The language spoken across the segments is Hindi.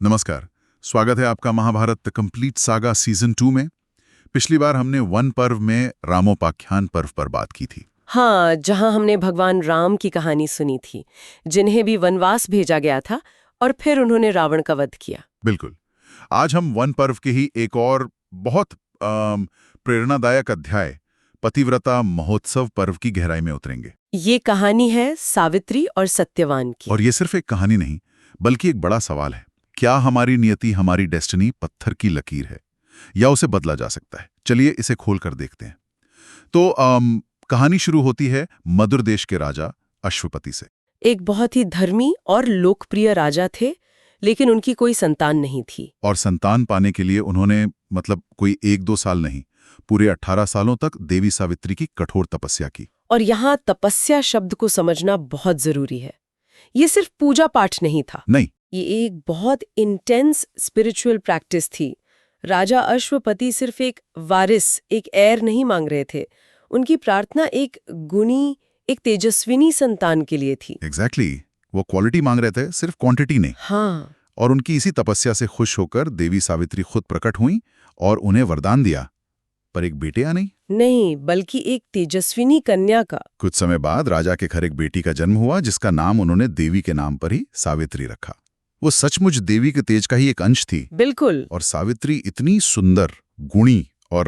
नमस्कार। स्वागत है आपका Mahabharat the complete saga season 2 में। पिछली बार हमने वन पर्व में रामोपाख्यान पर्व पर बात की थी। हाँ, जहाँ हमने भगवान राम की कहानी सुनी थी, जिन्हें भी वनवास भेजा गया था और फिर उन्होंने रावण का वध किया। बिल्कुल। आज हम वन पर्व के ही एक और बहुत प्रेरणादायक अध्याय पतिव्रता महोत्सव पर्व की गहराई में उतरेंगे। ये कहानी है सावित्री और सत्यवान की। और ये सिर्फ एक कहानी नहीं, बल्कि एक बड़ा सवाल है। क्या हमारी नियति, हमारी डेस्टिनी पत्थर की लकीर है या उसे बदला जा सकता है? चलिए इसे खोल कर देखते हैं। तो कहानी शुरू होती है मधुर देश के राजा अश्वपति से। एक बहुत ही धर्मी और लोकप्रिय राजा थे, लेकिन उनकी कोई संतान नहीं थी। और संतान पाने के लिए उन्होंने कोई 1-2 साल नहीं, पूरे 18 सालों तक देवी सावित्री की कठोर तपस्या की। और यहाँ तपस्या शब्द को समझना बहुत जरूरी है। ये सिर्फ पूजा पाठ नहीं था। नहीं, ये एक बहुत इंटेंस स्पिरिचुअल प्रैक्टिस थी। राजा अश्वपति सिर्फ एक वारिस, एक हेir नहीं मांग रहे थे। उनकी प्रार्थना एक गुणी, एक तेजस्विनी संतान के लिए थी। एग्जैक्टली। वो क्वालिटी मांग रहे थे, सिर्फ क्वांटिटी नहीं। हाँ, और उनकी इसी तपस्या से खुश होकर देवी सावित्री खुद प्रकट हुई और उन्हें वरदान दिया, पर एक बेटे या नहीं, बल्कि एक तेजस्विनी कन्या का। कुछ समय बाद राजा के घर एक बेटी का जन्म हुआ, जिसका नाम उन्होंने देवी के नाम पर ही सावित्री रखा। वो सचमुच देवी के तेज का ही एक अंश थी। बिल्कुल। और सावित्री इतनी सुंदर, गुणी और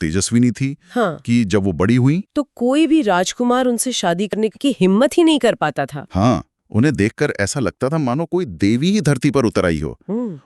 तेजस्विनी थी हाँ, कि जब वो बड़ी हुई तो कोई भी राजकुमार उनसे शादी करने की हिम्मत ही नहीं कर पाता था। हाँ, उन्हें देखकर ऐसा लगता था मानो कोई देवी ही धरती पर उतर आई हो।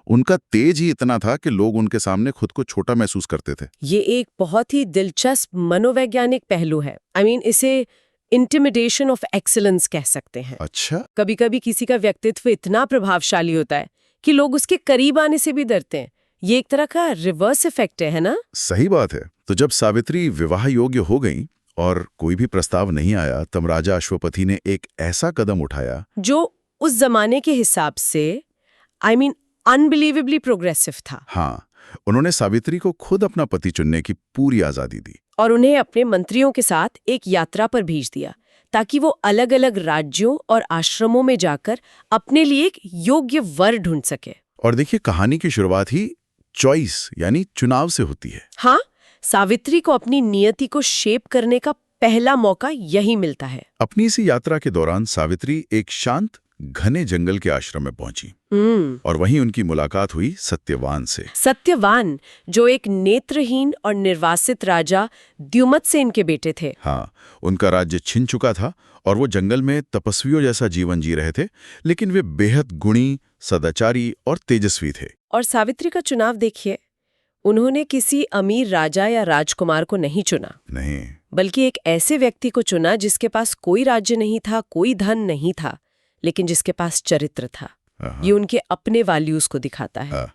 उनका तेज ही इतना था कि लोग उनके सामने खुद को छोटा महसूस करते थे। ये एक बहुत ही दिलचस्प मनोवैज्ञानिक पहलू है। इसे इंटिमिडेशन ऑफ एक्सीलेंस कह सकते हैं। अच्छा। कभी-कभी किसी का व्यक्तित्व इतना प्रभावशाली होता है कि लोग उसके करीब आने से भी डरते हैं। ये एक तरह का रिवर्स इफेक्ट है ना? सही बात है। तो जब सावित्री विवाह योग्य हो गई और कोई भी प्रस्ताव नहीं आया, तब राजा अश्वपति ने एक ऐसा कदम उठाया जो उस जमाने के हिसाब से अनबिलीवेबली प्रोग्रेसिव था। हाँ, उन्होंने सावित्री को खुद अपना पति चुनने की पूरी आजादी दी। और उन्हें अपने मंत्रियों के साथ एक यात्रा पर भेज दिया, ताकि वो अलग-अलग राज्यों और आश्रमों में जाकर अपने लिए एक योग्य वर ढूंढ सके। और देखिए, कहानी की शुरुआत ही चॉइस यानी चुनाव से होती है। हाँ, सावित्री को अपनी नियति को शेप करने का पहला मौका यही मिलता है। अपनी इसी यात्रा के दौरान सावित्री एक शांत घने जंगल के आश्रम में पहुंची और वहीं उनकी मुलाकात हुई सत्यवान से। सत्यवान, जो एक नेत्रहीन और निर्वासित राजा द्युमत्सेन के बेटे थे। हाँ, उनका राज्य छिन चुका था और वो जंगल में तपस्वियों जैसा जीवन जी रहे थे, लेकिन वे बेहद गुणी, सदाचारी और तेजस्वी थे। और सावित्री का चुनाव देखिए, उन्होंने किसी अमीर राजा या राजकुमार को नहीं चुना, नहीं, बल्कि एक ऐसे व्यक्ति को चुना जिसके पास कोई राज्य नहीं था, कोई धन नहीं था, लेकिन जिसके पास चरित्र था। ये उनके अपने वैल्यूज को दिखाता है।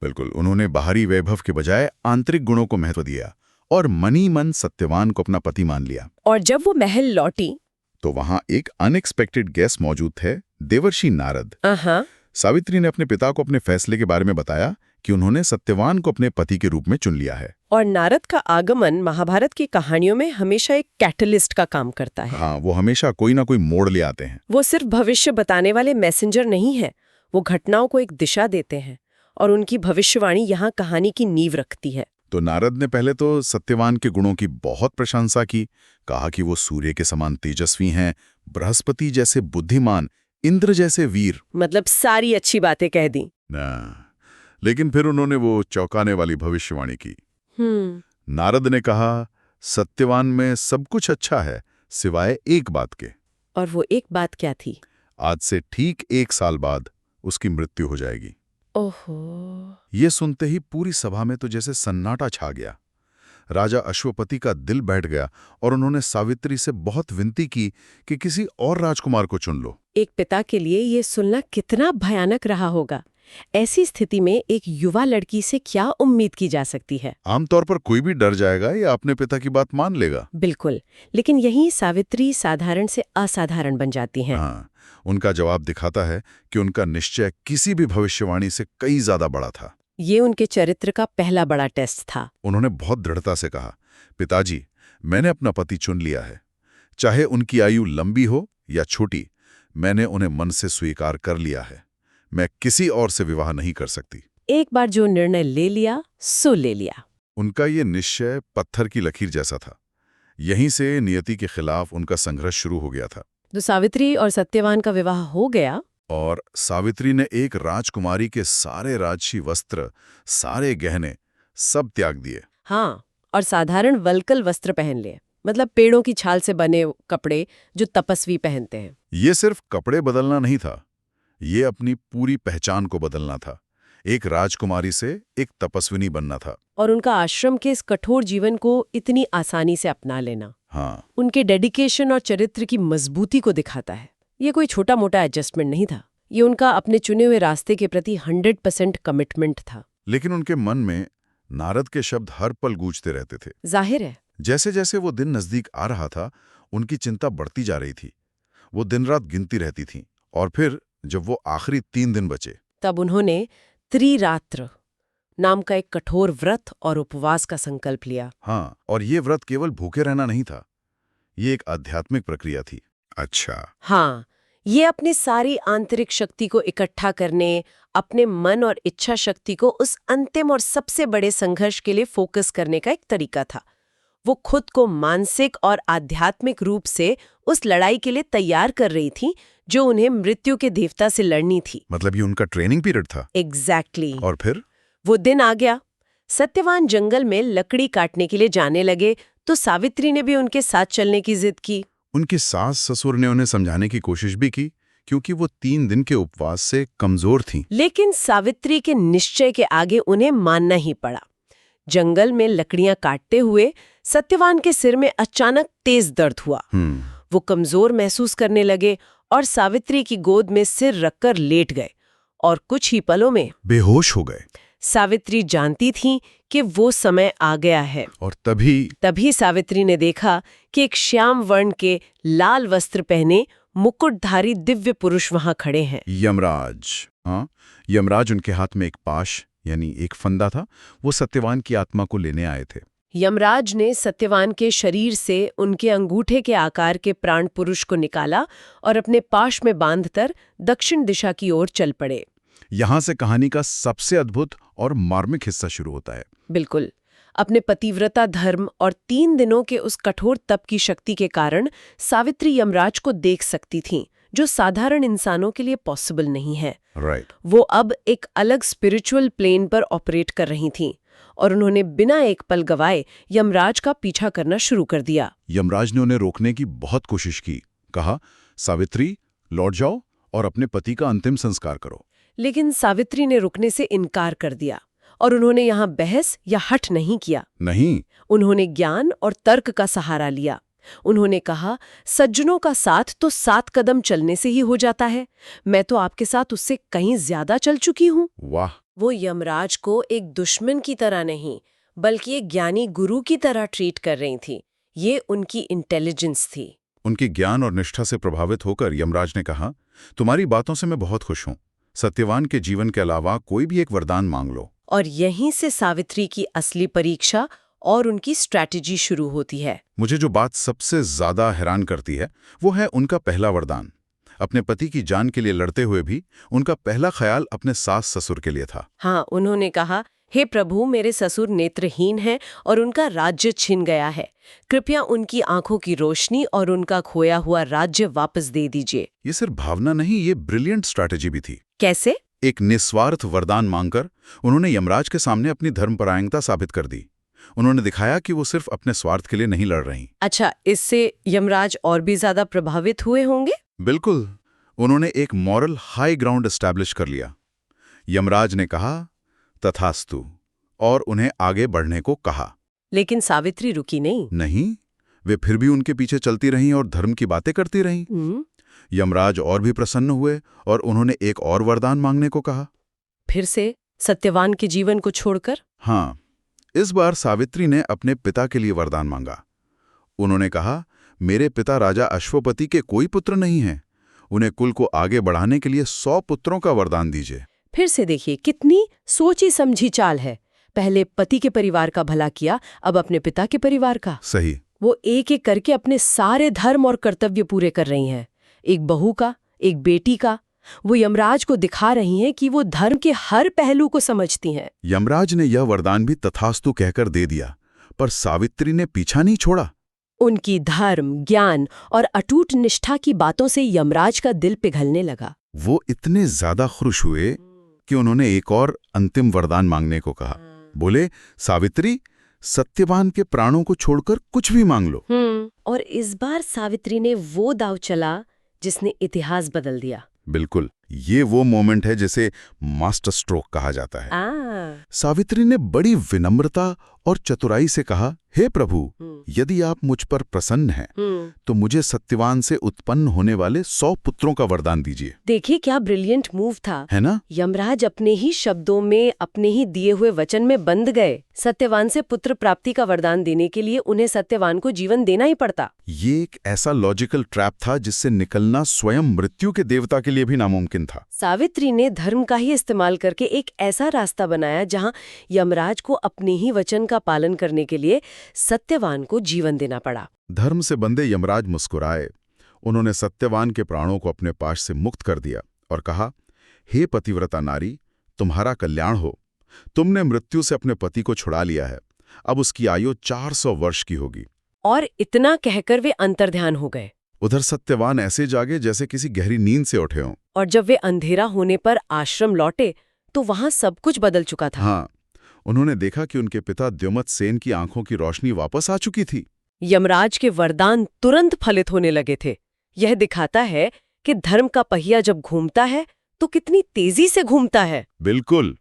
बिल्कुल। उन्होंने बाहरी वैभव के बजाय आंतरिक गुणों को महत्व दिया और मनी मन सत्यवान को अपना पति मान लिया। और जब वो महल लौटी तो वहां एक अनएक्सपेक्टेड गेस्ट मौजूद थे, देवर्षि नारद। हाँ, सावित्री ने अपने पिता को अपने फैसले के बारे में बताया कि उन्होंने सत्यवान को अपने पति के रूप में चुन लिया है। और नारद का आगमन महाभारत की कहानियों में हमेशा एक कैटलिस्ट का काम करता है। हाँ, वो हमेशा कोई ना कोई मोड़ ले आते हैं। वो सिर्फ भविष्य बताने वाले मैसेंजर नहीं है, वो घटनाओं को एक दिशा देते हैं और उनकी भविष्यवाणी यहाँ कहानी की नींव रखती है। तो नारद ने पहले तो सत्यवान के गुणों की बहुत प्रशंसा की, कहा कि वो सूर्य के समान तेजस्वी हैं, बृहस्पति जैसे बुद्धिमान, इंद्र जैसे वीर। मतलब सारी अच्छी बातें कह दी ना, लेकिन फिर उन्होंने वो चौंकाने वाली भविष्यवाणी की। नारद ने कहा, सत्यवान में सब कुछ अच्छा है सिवाय एक बात के। और वो एक बात क्या थी? आज से ठीक 1 साल बाद उसकी मृत्यु हो जाएगी। ओहो। ये सुनते ही पूरी सभा में तो जैसे सन्नाटा छा गया। राजा अश्वपति का दिल बैठ गया और उन्होंने सावित्री से बहुत विनती की कि किसी और राजकुमार को चुन लो। एक पिता के लिए ये सुनना कितना भयानक रहा होगा। ऐसी स्थिति में एक युवा लड़की से क्या उम्मीद की जा सकती है? आमतौर पर कोई भी डर जाएगा या अपने पिता की बात मान लेगा। बिल्कुल, लेकिन यही सावित्री साधारण से असाधारण बन जाती हैं। हाँ, उनका जवाब दिखाता है कि उनका निश्चय किसी भी भविष्यवाणी से कई ज्यादा बड़ा था। ये उनके चरित्र का पहला बड़ा टेस्ट था। उन्होंने बहुत दृढ़ता से कहा, पिताजी, मैंने अपना पति चुन लिया है। चाहे उनकी आयु लंबी हो या छोटी, मैंने उन्हें मन से स्वीकार कर लिया है। मैं किसी और से विवाह नहीं कर सकती। एक बार जो निर्णय ले लिया सो ले लिया। उनका ये निश्चय पत्थर की लकीर जैसा था। यहीं से नियति के खिलाफ उनका संघर्ष शुरू हो गया था। तो सावित्री और सत्यवान का विवाह हो गया। और सावित्री ने एक राजकुमारी के सारे राजसी वस्त्र, सारे गहने सब त्याग दिए। हाँ, और साधारण वल्कल वस्त्र पहन लिए, मतलब पेड़ों की छाल से बने कपड़े जो तपस्वी पहनते हैं। ये सिर्फ कपड़े बदलना नहीं था, ये अपनी पूरी पहचान को बदलना था। एक राजकुमारी से एक तपस्विनी बनना था। और उनका आश्रम के इस कठोर जीवन को इतनी आसानी से अपना लेना हाँ, उनके डेडिकेशन और चरित्र की मजबूती को दिखाता है। ये कोई छोटा मोटा एडजस्टमेंट नहीं था, ये उनका अपने चुने हुए रास्ते के प्रति 100% कमिटमेंट था। लेकिन उनके मन में नारद के शब्द हर पल गूंजते रहते थे। जाहिर है, जैसे जैसे वो दिन नजदीक आ रहा था, उनकी चिंता बढ़ती जा रही थी। वो दिन रात गिनती रहती थीं। और फिर जब वो आखिरी 3 दिन बचे, तब उन्होंने त्रिरात्र नाम का एक कठोर व्रत और उपवास का संकल्प लिया। हाँ, और ये व्रत केवल भूखे रहना नहीं था, ये एक आध्यात्मिक प्रक्रिया थी। अच्छा। हाँ, ये अपनी सारी आंतरिक शक्ति को इकट्ठा करने, अपने मन और इच्छा शक्ति को उस अंतिम और सबसे बड़े संघर्ष के लिए फोकस करने का एक तरीका था। वो खुद को मानसिक और आध्यात्मिक रूप से उस लड़ाई के लिए तैयार कर रही थी जो उन्हें मृत्यु के देवता से लड़नी थी। मतलब ये उनका ट्रेनिंग पीरियड था। एग्जैक्टली। और फिर वो दिन आ गया। सत्यवान जंगल में लकड़ी काटने के लिए जाने लगे तो सावित्री ने भी उनके साथ चलने की जिद की। उनकी सास ससुर ने उन्हें समझाने की कोशिश भी की, क्योंकि वो 3 दिन के उपवास से कमजोर थीं। लेकिन सावित्री के निश्चय के आगे उन्हें मानना ही पड़ा। जंगल में लकड़ियां काटते हुए सत्यवान के सिर में अचानक तेज दर्द हुआ। वो कमजोर महसूस करने लगे और सावित्री की गोद में सिर रखकर लेट गए और कुछ ही पलों में बेहोश हो गए। सावित्री जानती थी कि वो समय आ गया है। और तभी सावित्री ने देखा कि एक श्याम वर्ण के लाल वस्त्र पहने मुकुटधारी दिव्य पुरुष वहां खड़े हैं। यमराज। हाँ, यमराज उनके हाथ में एक पाश यानी एक फंदा था। वो सत्यवान की आत्मा को लेने आए थे। यमराज ने सत्यवान के शरीर से उनके अंगूठे के आकार के प्राण पुरुष को निकाला और अपने पाश में बांधकर दक्षिण दिशा की ओर चल पड़े। यहां से कहानी का सबसे अद्भुत और मार्मिक हिस्सा शुरू होता है। बिल्कुल। अपने पतिव्रता धर्म और 3 दिनों के उस कठोर तप की शक्ति के कारण सावित्री यमराज को देख सकती थीं, जो साधारण इंसानों के लिए पॉसिबल नहीं है। राइट। वो अब एक अलग स्पिरिचुअल प्लेन पर ऑपरेट कर रही थीं और उन्होंने बिना एक पल गवाए यमराज का पीछा करना शुरू कर दिया। यमराज ने उन्हें रोकने की बहुत कोशिश की। कहा, सावित्री लौट जाओ और अपने पति का अंतिम संस्कार करो। लेकिन सावित्री ने रुकने से इनकार कर दिया और उन्होंने यहाँ बहस या हठ नहीं किया। नहीं, उन्होंने ज्ञान और तर्क का सहारा लिया। उन्होंने कहा, सज्जनों का साथ तो 7 कदम चलने से ही हो जाता है। मैं तो आपके साथ उससे कहीं ज्यादा चल चुकी हूँ। वाह। वो यमराज को एक दुश्मन की तरह नहीं, बल्कि एक ज्ञानी गुरु की तरह ट्रीट कर रही थी। ये उनकी इंटेलिजेंस थी। उनकी ज्ञान और निष्ठा से प्रभावित होकर यमराज ने कहा, तुम्हारी बातों से मैं बहुत खुश हूँ। सत्यवान के जीवन के अलावा कोई भी एक वरदान मांग लो। और यहीं से सावित्री की असली परीक्षा और उनकी स्ट्रैटेजी शुरू होती है। मुझे जो बात सबसे ज्यादा हैरान करती है वो है उनका पहला वरदान। अपने पति की जान के लिए लड़ते हुए भी उनका पहला ख्याल अपने सास ससुर के लिए था। हाँ, उन्होंने कहा, हे प्रभु, मेरे ससुर नेत्रहीन हैं और उनका राज्य छिन गया है। कृपया उनकी आंखों की रोशनी और उनका खोया हुआ राज्य वापस दे दीजिए। ये सिर्फ भावना नहीं, ये ब्रिलियंट स्ट्रैटेजी भी थी। कैसे? एक निस्वार्थ वरदान मांगकर उन्होंने यमराज के सामने अपनी धर्मपरायणता साबित कर दी। उन्होंने दिखाया कि वो सिर्फ अपने स्वार्थ के लिए नहीं लड़ रही। अच्छा, इससे यमराज और भी ज्यादा प्रभावित हुए होंगे? बिल्कुल। उन्होंने एक मॉरल हाई ग्राउंड एस्टैब्लिश कर लिया। यमराज ने कहा, तथास्तु, और उन्हें आगे बढ़ने को कहा। लेकिन सावित्री रुकी नहीं। नहीं, वे फिर भी उनके पीछे चलती रहीं और धर्म की बातें करती रहीं। यमराज और भी प्रसन्न हुए और उन्होंने एक और वरदान मांगने को कहा। फिर से सत्यवान के जीवन को छोड़कर? हाँ, इस बार सावित्री ने अपने पिता के लिए वरदान मांगा। उन्होंने कहा, मेरे पिता राजा अश्वपति के कोई पुत्र नहीं हैं। उन्हें कुल को आगे बढ़ाने के लिए 100 पुत्रों का वरदान दीजिए। फिर से देखिए, कितनी सोची समझी चाल है। पहले पति के परिवार का भला किया, अब अपने पिता के परिवार का। सही। वो एक एक करके अपने सारे धर्म और कर्तव्य पूरे कर रही हैं। एक बहू का, एक बेटी का, वो यमराज को दिखा रही हैं कि वो धर्म के हर पहलू को समझती हैं। यमराज ने यह वरदान भी तथास्तु कहकर दे दिया, पर सावित्री ने पीछा नहीं छोड़ा। उनकी धर्म, ज्ञान और अटूट निष्ठा की बातों से यमराज का दिल पिघलने लगा। वो इतने ज्यादा खुश हुए कि उन्होंने एक और अंतिम वरदान मांगने को कहा। बोले, सावित्री, सत्यवान के प्राणों को छोड़कर कुछ भी मांग लो। और इस बार सावित्री ने वो दाव चला जिसने इतिहास बदल दिया। बिल्कुल, ये वो मोमेंट है जिसे मास्टर स्ट्रोक कहा जाता है। सावित्री ने बड़ी विनम्रता और चतुराई से कहा, हे प्रभु, यदि आप मुझ पर प्रसन्न हैं, तो मुझे सत्यवान से उत्पन्न होने वाले 100 पुत्रों का वरदान दीजिए। देखिए क्या ब्रिलियंट मूव था, है ना? यमराज अपने ही शब्दों में, अपने ही दिए हुए वचन में बंध गए। सत्यवान से पुत्र प्राप्ति का वरदान देने के लिए उन्हें सत्यवान को जीवन देना ही पड़ता। ये एक ऐसा लॉजिकल ट्रैप था जिससे निकलना स्वयं मृत्यु के देवता के लिए भी नामुमकिन था। सावित्री ने धर्म का ही इस्तेमाल करके एक ऐसा रास्ता बनाया जहां यमराज को अपने ही वचन का पालन करने के लिए सत्यवान को जीवन देना पड़ा। धर्म से बंधे यमराज मुस्कुराए। उन्होंने सत्यवान के प्राणों को अपने पाश से मुक्त कर दिया और कहा, हे पतिव्रता नारी, तुम्हारा कल्याण हो। तुमने मृत्यु से अपने पति को छुड़ा लिया है। अब उसकी आयु 400 वर्ष की होगी। और इतना कहकर वे अंतर्ध्यान हो गए। उधर सत्यवान ऐसे जागे जैसे किसी गहरी नींद से उठे हों। और जब वे अंधेरा होने पर आश्रम लौटे तो वहां सब कुछ बदल चुका था। हाँ, उन्होंने देखा कि उनके पिता द्युमत सेन की आंखों की रोशनी वापस आ चुकी थी। यमराज के वरदान तुरंत फलित होने लगे थे। यह दिखाता है कि धर्म का पहिया जब घूमता है तो कितनी तेजी से घूमता है। बिल्कुल।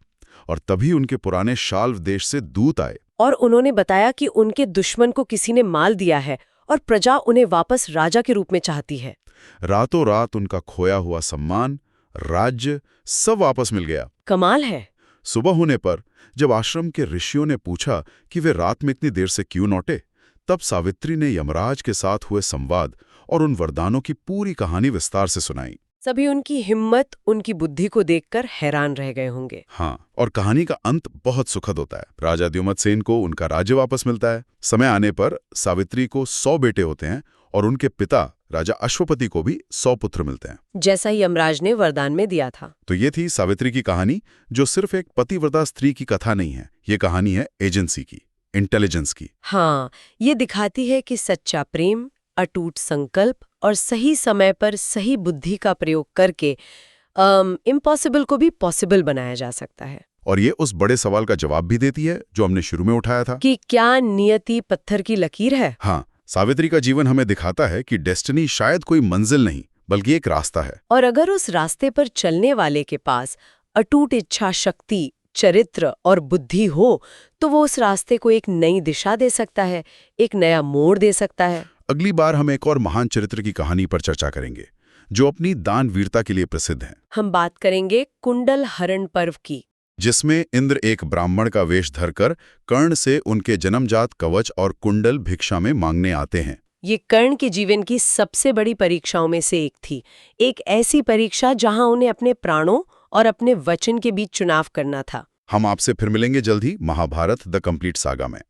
और तभी उनके पुराने शाल्व देश से दूत आए और उन्होंने बताया कि उनके दुश्मन को किसी ने माल दिया है और प्रजा उन्हें वापस राजा के रूप में चाहती है। रातों रात उनका खोया हुआ सम्मान, राज्य सब वापस मिल गया। कमाल है। सुबह होने पर जब आश्रम के ऋषियों ने पूछा कि वे रात में इतनी देर से क्यों लौटे, तब सावित्री ने यमराज के साथ हुए संवाद और उन वरदानों की पूरी कहानी विस्तार से सुनाई। सभी उनकी हिम्मत, उनकी बुद्धि को देखकर हैरान रह गए होंगे। हाँ, और कहानी का अंत बहुत सुखद होता है। राजा द्युमत सेन को उनका राज्य वापस मिलता है। समय आने पर सावित्री को 100 बेटे होते हैं और उनके पिता राजा अश्वपति को भी 100 पुत्र मिलते हैं, जैसा ही यमराज ने वरदान में दिया था। तो ये थी सावित्री की कहानी, जो सिर्फ एक पतिव्रता स्त्री की कथा नहीं है। ये कहानी है एजेंसी की, इंटेलिजेंस की। हाँ, ये दिखाती है कि सच्चा प्रेम, अटूट संकल्प और सही समय पर सही बुद्धि का प्रयोग करके इम्पॉसिबल को भी पॉसिबल बनाया जा सकता है। और ये उस बड़े सवाल का जवाब भी देती है जो हमने शुरू में उठाया था, कि क्या नियति पत्थर की लकीर है? हाँ, सावित्री का जीवन हमें दिखाता है कि डेस्टिनी शायद कोई मंजिल नहीं बल्कि एक रास्ता है। और अगर उस रास्ते पर चलने वाले के पास अटूट इच्छा शक्ति, चरित्र और बुद्धि हो तो वो उस रास्ते को एक नई दिशा दे सकता है, एक नया मोड़ दे सकता है। अगली बार हम एक और महान चरित्र की कहानी पर चर्चा करेंगे जो अपनी दान वीरता के लिए प्रसिद्ध है। हम बात करेंगे कुंडल हरण पर्व की, जिसमें इंद्र एक ब्राह्मण का वेश धरकर कर्ण से उनके जन्मजात कवच और कुंडल भिक्षा में मांगने आते हैं। ये कर्ण के जीवन की सबसे बड़ी परीक्षाओं में से एक थी। एक ऐसी परीक्षा जहां उन्हें अपने प्राणों और अपने वचन के बीच चुनाव करना था। हम आपसे फिर मिलेंगे जल्द ही महाभारत द कंप्लीट सागा में।